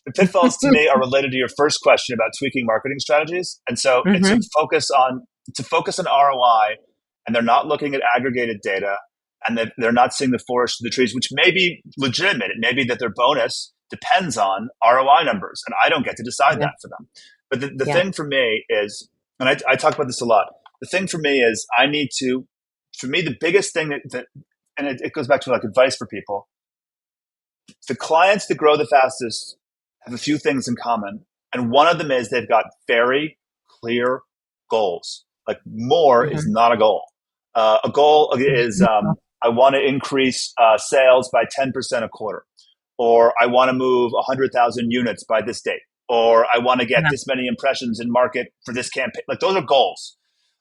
the pitfalls to me are related to your first question about tweaking marketing strategies. And so it's Mm-hmm. to focus on ROI, and they're not looking at aggregated data, and they're not seeing the forest for the trees, which may be legitimate. It may be that their bonus depends on ROI numbers, and I don't get to decide Yeah. that for them. But the Yeah. thing for me is, and I talk about this a lot, the thing for me is for me, the biggest thing and it goes back to like advice for people, the clients that grow the fastest have a few things in common. And one of them is they've got very clear goals. Like more is Mm-hmm. not a goal. A goal is I want to increase sales by 10% a quarter, or I want to move 100,000 units by this date, or I want to get Yeah. this many impressions in market for this campaign. Like those are goals.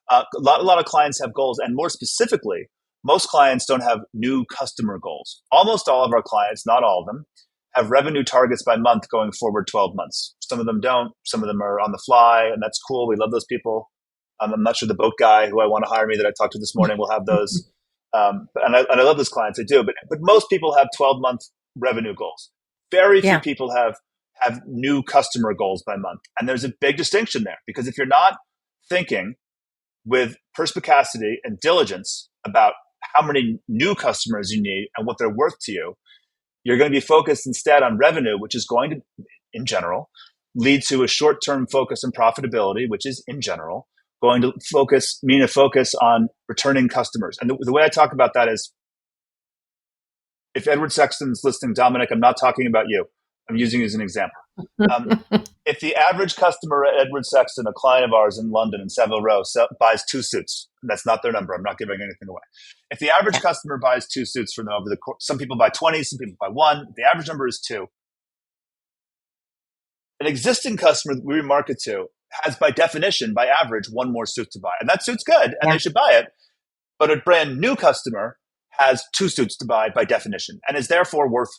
A lot of clients have goals, and more specifically, most clients don't have new customer goals. Almost all of our clients, not all of them, have revenue targets by month going forward 12 months. Some of them don't. Some of them are on the fly, and that's cool. We love those people. I'm not sure the boat guy who I want to hire me that I talked to this morning will have those. And I love those clients. I do. But most people have 12-month revenue goals. Very few Yeah. people have new customer goals by month. And there's a big distinction there, because if you're not thinking with perspicacity and diligence about how many new customers you need and what they're worth to you, you're going to be focused instead on revenue, which is going to, in general, lead to a short-term focus on profitability, which is, in general, going to mean a focus on returning customers. And the way I talk about that is, if Edward Sexton's listening, Dominic, I'm not talking about you. I'm using you as an example. If the average customer at Edward Sexton, a client of ours in London in Savile Row, buys 2 suits, that's not their number. I'm not giving anything away. If the average customer buys 2 suits from them over the course, some people buy 20, some people buy 1. The average number is 2. An existing customer that we market to has, by definition, by average, 1 more suit to buy. And that suit's good, and they should buy it. But a brand new customer has 2 suits to buy by definition, and is therefore worth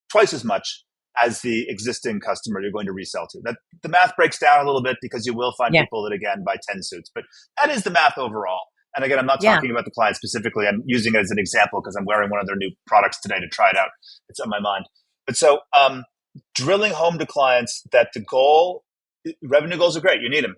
twice as much as the existing customer you're going to resell to. That the math breaks down a little bit, because you will find people that, again, buy 10 suits. But that is the math overall. And again, I'm not talking about the client specifically. I'm using it as an example because I'm wearing one of their new products today to try it out. It's on my mind. But so drilling home to clients that revenue goals are great. You need them.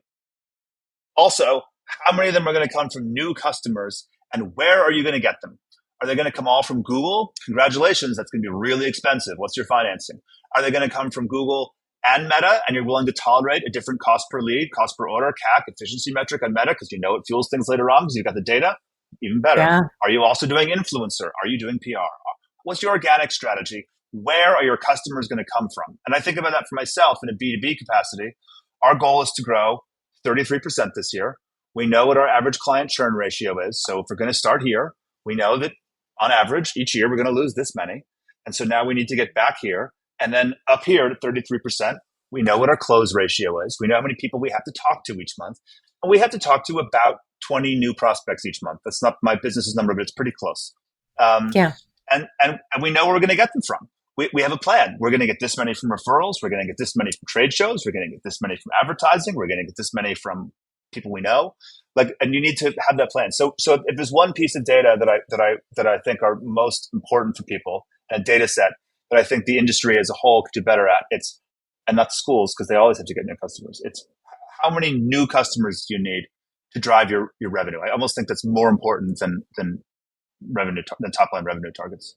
Also, how many of them are going to come from new customers, and where are you going to get them? Are they going to come all from Google? Congratulations, that's going to be really expensive. What's your financing? Are they going to come from Google and Meta, and you're willing to tolerate a different cost per lead, cost per order, CAC, efficiency metric on Meta, because you know it fuels things later on because you've got the data? Even better. Yeah. Are you also doing influencer? Are you doing PR? What's your organic strategy? Where are your customers going to come from? And I think about that for myself in a B2B capacity. Our goal is to grow 33% this year. We know what our average client churn ratio is. So if we're going to start here, we know that on average, each year, we're going to lose this many. And so now we need to get back here. And then up here to 33%, we know what our close ratio is. We know how many people we have to talk to each month. And we have to talk to about 20 new prospects each month. That's not my business's number, but it's pretty close. And we know where we're going to get them from. We have a plan. We're going to get this many from referrals. We're going to get this many from trade shows. We're going to get this many from advertising. We're going to get this many from people we know. And you need to have that plan. So if there's one piece of data that I think are most important for people, and a data set that I think the industry as a whole could do better at, and not schools, because they always have to get new customers. It's how many new customers do you need to drive your revenue? I almost think that's more important than top line revenue targets.